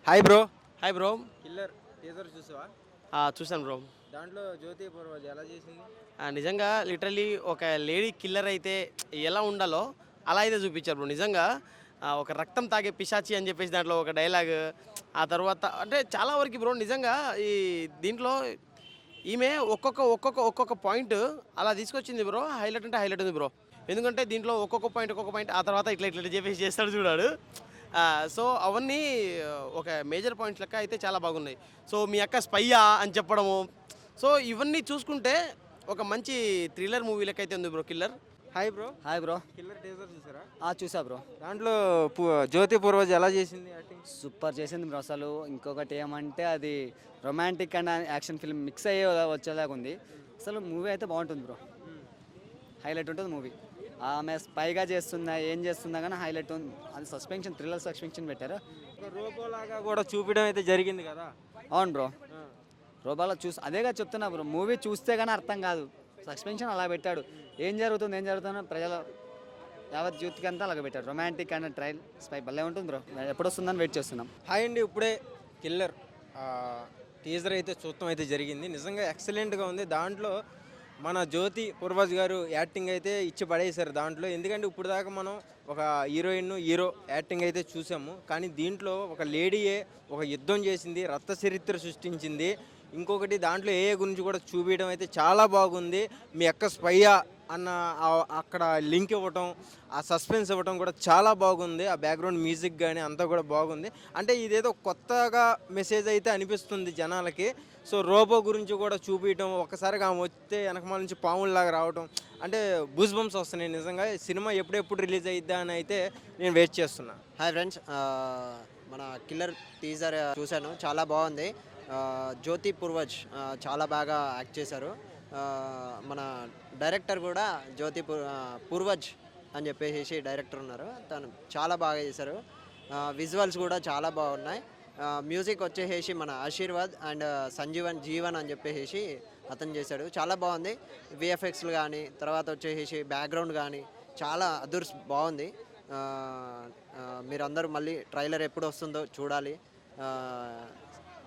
Hi bro. Hi bro. Killer teaser చూసావా? చూసాను bro. దాంట్లో జ్యోతి పూర్వజ్ ఎలా చేసింది? నిజంగా లిటరల్లీ ఒక లేడీ కిల్లర్ అయితే ఎలా ఉండాలో అలా అయితే చూపించారు బ్రో. నిజంగా ఒక రక్తం తాగే పిశాచి అని చెప్పేసి దాంట్లో ఒక డైలాగ్. ఆ తర్వాత అంటే చాలా వరకు బ్రో నిజంగా ఈ దీంట్లో ఈమె ఒక్కొక్క పాయింట్ అలా తీసుకొచ్చింది బ్రో. హైలైట్ అంటే హైలైట్ ఉంది బ్రో. ఎందుకంటే దీంట్లో ఒక్కొక్క పాయింట్ ఆ తర్వాత ఇట్లా ఇట్లా చెప్పేసి చేస్తాడు చూడాడు. సో అవన్నీ ఒక మేజర్ పాయింట్స్ లెక్క అయితే చాలా బాగున్నాయి. సో మీ అక్క స్పయ్యా అని చెప్పడము, సో ఇవన్నీ చూసుకుంటే ఒక మంచి థ్రిల్లర్ మూవీ లెక్క అయితే ఉంది bro killer. Hi bro. Hi bro. Killer teaser చూసారా? చూసా బ్రో. దాంట్లో జ్యోతి పూర్వజ్ ఎలా చేసింది యాక్టింగ్? సూపర్ చేసింది బ్రో. అసలు ఇంకొకటి ఏమంటే అది romantic and action film mix అయ్యే వచ్చేలాగా ఉంది. అసలు మూవీ అయితే బాగుంటుంది బ్రో. హైలైట్ ఉంటుంది మూవీ. ఆమె స్పైగా చేస్తుందా ఏం చేస్తుందా కానీ హైలైట్ ఉంది. అది సస్పెన్షన్, థ్రిల్లర్ సస్పెన్షన్ పెట్టారు. ఒక రోబోలాగా కూడా చూపించడం అయితే జరిగింది కదా? అవును బ్రో. రోబాలో అదేగా చెప్తున్నా బ్రో. మూవీ చూస్తే కానీ అర్థం కాదు. సస్పెన్షన్ అలా పెట్టాడు. ఏం జరుగుతుందో ప్రజల యావత్ యూత్కి అంతా అలాగ పెట్టాడు. రొమాంటిక్ అండ్ ట్రైల్ స్పై భలే ఉంటుంది బ్రో. ఎప్పుడు వస్తుందని వెయిట్ చేస్తున్నాం. హాయ్ అండి. ఇప్పుడే కిల్లర్ టీజర్ అయితే చూడటం అయితే జరిగింది. నిజంగా ఎక్సలెంట్గా ఉంది. దాంట్లో మన జ్యోతి పూర్వజ్ గారు యాక్టింగ్ అయితే ఇచ్చి పడేశారు దాంట్లో. ఎందుకంటే ఇప్పుడు దాకా మనం ఒక హీరో యాక్టింగ్ అయితే చూసాము. కానీ దీంట్లో ఒక లేడీయే ఒక యుద్ధం చేసింది, రక్త చరిత్ర సృష్టించింది. ఇంకొకటి దాంట్లో ఏ గురించి కూడా చూపించడం అయితే చాలా బాగుంది. మీ అక్క స్పయ్యా అన్న అక్కడ లింక్ ఇవ్వటం, ఆ సస్పెన్స్ ఇవ్వటం కూడా చాలా బాగుంది. ఆ బ్యాక్గ్రౌండ్ మ్యూజిక్ కానీ అంతా కూడా బాగుంది. అంటే ఇదేదో కొత్తగా మెసేజ్ అయితే అనిపిస్తుంది జనాలకి. సో రోబో గురించి కూడా చూపించడం, ఒక్కసారిగా ఆమె వస్తే వెనకమాల నుంచి పాముల్లాగా రావడం, అంటే బూస్ బంప్స్ వస్తున్నాయి. నిజంగా సినిమా ఎప్పుడెప్పుడు రిలీజ్ అయిద్దా అని అయితే నేను వెయిట్ చేస్తున్నా. హాయ్ ఫ్రెండ్స్, మన కిల్లర్ టీజర్ చూశాను, చాలా బాగుంది. జ్యోతి పూర్వజ్ చాలా బాగా యాక్ట్ చేశారు. మన డైరెక్టర్ కూడా జ్యోతి పూర్వజ్ అని చెప్పేసి డైరెక్టర్ ఉన్నారు, తను చాలా బాగా చేశారు. విజువల్స్ కూడా చాలా బాగున్నాయి. మ్యూజిక్ వచ్చేసి మన ఆశీర్వాద్ అండ్ జీవన్ అని చెప్పేసి అతను చేశాడు, చాలా బాగుంది. విఎఫ్ఎక్స్లు కానీ తర్వాత వచ్చేసి బ్యాక్గ్రౌండ్ కానీ చాలా బాగుంది. మీరందరూ మళ్ళీ ట్రైలర్ ఎప్పుడు వస్తుందో చూడాలి.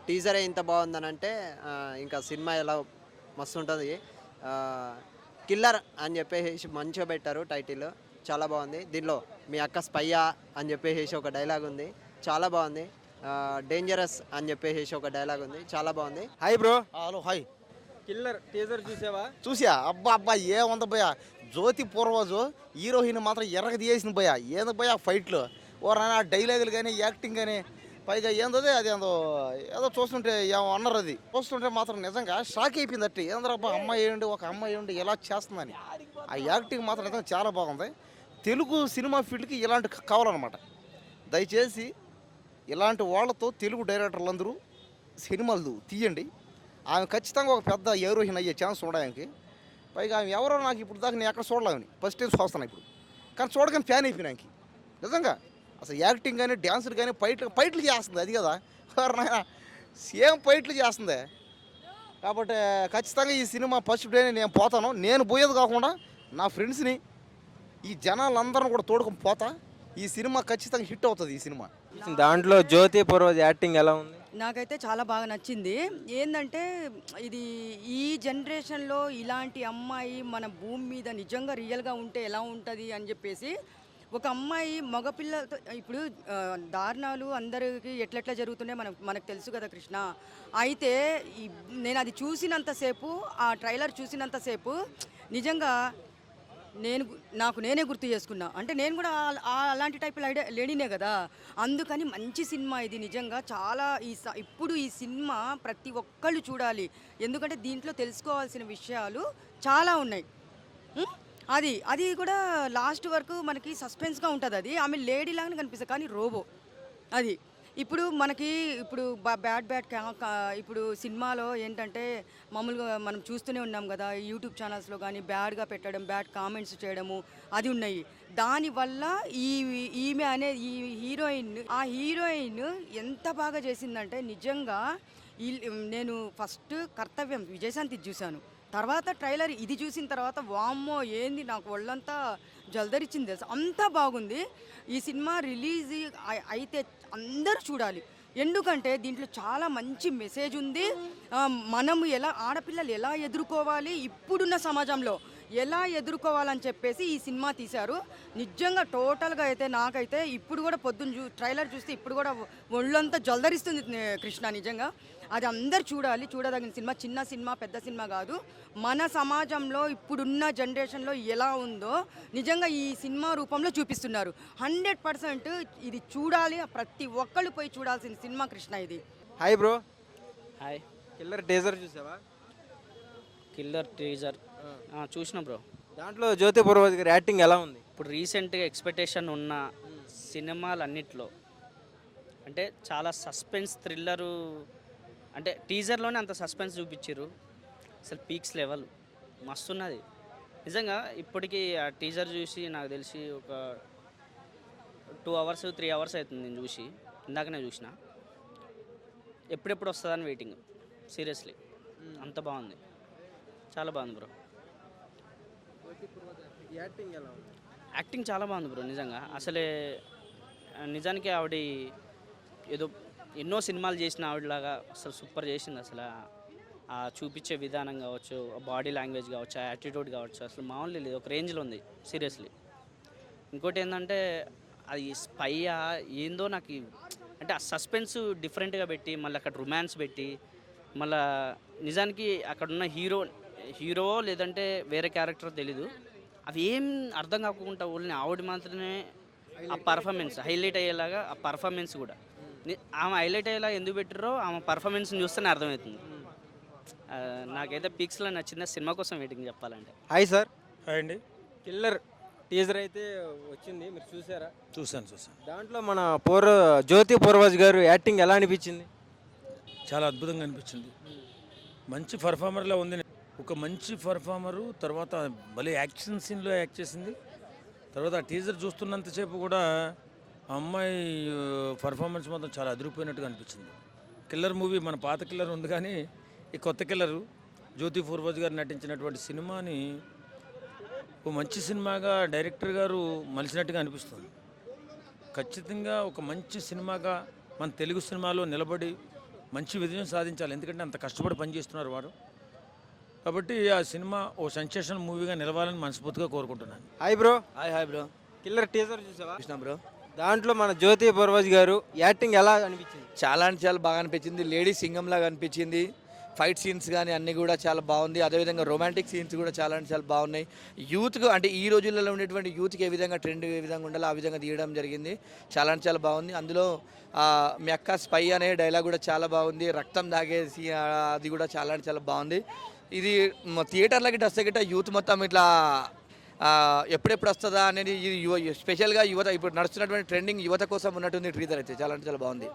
టీజరే ఇంత బాగుందని అంటే ఇంకా సినిమా ఎలా మస్తు ఉంటుంది. కిల్లర్ అని చెప్పేసి మంచిగా పెట్టారు టైటిల్, చాలా బాగుంది. దీనిలో మీ అక్క స్పయ్యా అని చెప్పేసి ఒక డైలాగ్ ఉంది, చాలా బాగుంది. డేంజరస్ అని చెప్పేసి ఒక డైలాగ్ ఉంది, చాలా బాగుంది. Hi bro. Hello hi. Killer teaser చూసావా? చూసా. అబ్బా ఏముంది భయ్యా, జ్యోతి పూర్వజు హీరోయిన్ మాత్రం ఎర్రగ తీయేసింది భయ్యా. ఏంది భయ్యా ఫైట్లు, ఓరన్నా డైలాగులు కానీ యాక్టింగ్ కానీ, పైగా ఏందోదే అది ఏదో చూస్తుంటే ఏమో అన్నారు. అది చూస్తుంటే మాత్రం నిజంగా షాక్ అయిపోయింది. అట్టి ఏంద్రబ్బా అమ్మాయి ఏంటి, ఒక అమ్మాయి ఏంటి ఎలా చేస్తుందని. ఆ యాక్టింగ్ మాత్రం నిజంగా చాలా బాగుంది. తెలుగు సినిమా ఫీల్డ్కి ఇలాంటి కావాలన్నమాట. దయచేసి ఇలాంటి వాళ్ళతో తెలుగు డైరెక్టర్లు అందరూ సినిమాలు తీయండి. ఆమె ఖచ్చితంగా ఒక పెద్ద హీరోయిన్ అయ్యే ఛాన్స్ ఉండడానికి. పైగా ఆమె ఎవరో నాకు ఇప్పుడు దాకా నేను ఎక్కడ చూడలేమని ఫస్ట్ టైం చూస్తున్నాను ఇప్పుడు. కానీ చూడగానే ఫ్యాన్ అయిపోయినాకి నిజంగా. అసలు యాక్టింగ్ కానీ డ్యాన్సులు కానీ ఫైట్లు చేస్తుంది. అది కదా ఎవరినైనా సేమ్ ఫైట్లు చేస్తుంది. కాబట్టి ఖచ్చితంగా ఈ సినిమా ఫస్ట్ డే నేను పోతాను. నేను పోయేది కాకుండా నా ఫ్రెండ్స్ని, ఈ జనాలందరిని కూడా తోడుకొని పోతా. ఈ సినిమా ఖచ్చితంగా హిట్ అవుతుంది. ఈ సినిమా దాంట్లో జ్యోతి పూర్వజ్ యాక్టింగ్ ఎలా ఉంది? నాకైతే చాలా బాగా నచ్చింది. ఏంటంటే ఇది ఈ జనరేషన్లో ఇలాంటి అమ్మాయి మన భూమి మీద నిజంగా రియల్గా ఉంటే ఎలా ఉంటుంది అని చెప్పేసి, ఒక అమ్మాయి మగపిల్లలతో ఇప్పుడు దారుణాలు అందరికీ ఎట్లెట్లా జరుగుతున్నాయి మనకు తెలుసు కదా కృష్ణ. అయితే నేను అది చూసినంతసేపు, ఆ ట్రైలర్ చూసినంతసేపు నిజంగా నేనే గుర్తు చేసుకున్నా. అంటే నేను కూడా అలాంటి టైప్ లేడీనే కదా. అందుకని మంచి సినిమా ఇది నిజంగా. చాలా ఇప్పుడు ఈ సినిమా ప్రతి ఒక్కళ్ళు చూడాలి. ఎందుకంటే దీంట్లో తెలుసుకోవాల్సిన విషయాలు చాలా ఉన్నాయి. అది కూడా లాస్ట్ వరకు మనకి సస్పెన్స్గా ఉంటుంది. అది ఆమె లేడీ లాగానే కనిపిస్తుంది కానీ రోబో. అది ఇప్పుడు మనకి బ్యాడ్ ఇప్పుడు సినిమాలో ఏంటంటే మామూలుగా మనం చూస్తూనే ఉన్నాం కదా, యూట్యూబ్ ఛానల్స్లో కానీ బ్యాడ్గా పెట్టడం, బ్యాడ్ కామెంట్స్ చేయడము అది ఉన్నాయి. దానివల్ల ఈమె అనే ఈ హీరోయిన్ ఎంత బాగా చేసిందంటే నిజంగా నేను ఫస్ట్ కర్తవ్యం విజయశాంతి చూశాను, తర్వాత ట్రైలర్ ఇది చూసిన తర్వాత వామ్మో ఏంది నాకు ఒళ్ళంతా జల్దరిచ్చింది తెలుసు, అంతా బాగుంది. ఈ సినిమా రిలీజ్ అయితే అందరూ చూడాలి. ఎందుకంటే దీంట్లో చాలా మంచి మెసేజ్ ఉంది. మనము ఎలా ఆడపిల్లలు ఎలా ఎదుర్కోవాలి, ఇప్పుడున్న సమాజంలో ఎలా ఎదుర్కోవాలని చెప్పేసి ఈ సినిమా తీశారు. నిజంగా టోటల్గా అయితే నాకైతే ఇప్పుడు కూడా పొద్దున్న ట్రైలర్ చూస్తే ఇప్పుడు కూడా ఒళ్ళంతా జల్దరిస్తుంది కృష్ణ. నిజంగా అది అందరు చూడాలి, చూడదగిన సినిమా. చిన్న సినిమా పెద్ద సినిమా కాదు, మన సమాజంలో ఇప్పుడున్న జనరేషన్లో ఎలా ఉందో నిజంగా ఈ సినిమా రూపంలో చూపిస్తున్నారు. 100% ఇది చూడాలి, ప్రతి ఒక్కళ్ళు పోయి చూడాల్సిన సినిమా కృష్ణ ఇది. Hi bro, hi. Killer teaser చూసావా? కిల్లర్ టీజర్ చూసిన బ్రో. దాంట్లో జ్యోతి పూర్వజ్ గారి యాక్టింగ్ ఎలా ఉంది? ఇప్పుడు రీసెంట్గా ఎక్స్పెక్టేషన్ ఉన్న సినిమాలన్నిట్లో అంటే చాలా సస్పెన్స్ థ్రిల్లరు, అంటే టీజర్లోనే అంత సస్పెన్స్ చూపించారు. అసలు పీక్స్ లెవెల్ మస్తున్నది నిజంగా. ఇప్పటికీ ఆ టీజర్ చూసి నాకు తెలిసి ఒక 2 hours 3 hours అవుతుంది నేను చూసి. ఇందాకనే చూసిన. ఎప్పుడెప్పుడు వస్తుందని వెయిటింగ్. సీరియస్లీ అంత బాగుంది, చాలా బాగుంది బ్రో. యాక్టింగ్ ఎలా ఉంది? యాక్టింగ్ చాలా బాగుంది బ్రో నిజంగా. అసలే నిజానికి ఆవిడ ఏదో ఎన్నో సినిమాలు చేసిన ఆవిడలాగా అసలు సూపర్ చేసింది. అసలు ఆ చూపించే విధానం కావచ్చు, బాడీ లాంగ్వేజ్ కావచ్చు, ఆ యాటిట్యూడ్ కావచ్చు, అసలు మామూలు లేదు, ఒక రేంజ్లో ఉంది సీరియస్లీ. ఇంకోటి ఏంటంటే అది స్పైయా ఏందో నాకు అంటే ఆ సస్పెన్స్ డిఫరెంట్గా పెట్టి మళ్ళీ అక్కడ రొమాన్స్ పెట్టి మళ్ళీ నిజానికి అక్కడ ఉన్న హీరో లేదంటే వేరే క్యారెక్టర్ తెలీదు, అవి ఏం అర్థం కాకుండా ఓన్లీ ఆవిడ మాత్రమే ఆ పర్ఫార్మెన్స్ హైలైట్ అయ్యేలాగా, ఆ పర్ఫార్మెన్స్ కూడా ఆమె హైలైట్ అయ్యేలాగా ఎందుకు పెట్టారో ఆమె పర్ఫార్మెన్స్ని చూస్తేనే అర్థమవుతుంది. నాకైతే పీక్స్లో నచ్చిన సినిమా కోసం వెయిటింగ్ చెప్పాలంటే. Hi sir. హాయ్ అండి. కిల్లర్ టీజర్ అయితే వచ్చింది, మీరు చూసారా? చూశాను. దాంట్లో మన జ్యోతి పూర్వజ్ గారు యాక్టింగ్ ఎలా అనిపించింది? చాలా అద్భుతంగా అనిపించింది. మంచి పర్ఫార్మర్లా ఉంది. ఒక మంచి పర్ఫార్మరు, తర్వాత భలే యాక్షన్ సీన్లో యాక్ట్ చేసింది. తర్వాత ఆ టీజర్ చూస్తున్నంతసేపు కూడా ఆ అమ్మాయి పర్ఫార్మెన్స్ మాత్రం చాలా అదిరిపోయినట్టుగా అనిపించింది. కిల్లర్ మూవీ మన పాత కిల్లర్ ఉంది, కానీ ఈ కొత్త కిల్లరు జ్యోతి పూర్వజ్ గారు నటించినటువంటి సినిమాని ఒక మంచి సినిమాగా డైరెక్టర్ గారు మలిచినట్టుగా అనిపిస్తుంది. ఖచ్చితంగా ఒక మంచి సినిమాగా మన తెలుగు సినిమాలో నిలబడి మంచి విజయం సాధించాలి. ఎందుకంటే అంత కష్టపడి పనిచేస్తున్నారు వారు. కాబట్టి ఆ సినిమా ఓ సెన్సేషన్ మూవీగా నిలవాలని మనస్ఫూర్తిగా కోరుకుంటున్నాను. Hi bro. Hi bro. Killer teaser చూసావా? కృష్ణ బ్రో. దాంట్లో మన జ్యోతి పూర్వజ్ గారు యాక్టింగ్ ఎలా అనిపించింది? చాలా అంటే చాలా బాగా అనిపించింది. లేడీ సింగంలాగా అనిపించింది. ఫైట్ సీన్స్ కానీ అన్నీ కూడా చాలా బాగుంది. అదేవిధంగా రొమాంటిక్ సీన్స్ కూడా చాలా అంటే చాలా బాగున్నాయి. యూత్కు అంటే ఈ రోజుల్లో ఉండేటువంటి యూత్కి ఏ విధంగా ట్రెండ్ ఏ విధంగా ఉండాలో ఆ విధంగా తీయడం జరిగింది. చాలా అంటే చాలా బాగుంది. అందులో మీ అక్క స్పై అనే డైలాగ్ కూడా చాలా బాగుంది. రక్తం దాగేసి అది కూడా చాలా అంటే చాలా బాగుంది. ఇది థియేటర్లకి వస్తే గిట్ట యూత్ మొత్తం ఇట్లా ఎప్పుడెప్పుడు వస్తుందా అనేది ఇది స్పెషల్గా యువత ఇప్పుడు నడుస్తున్నటువంటి ట్రెండింగ్ యువత కోసం ఉన్నట్టుంది. టీజర్ అయితే చాలా అంటే చాలా బాగుంది.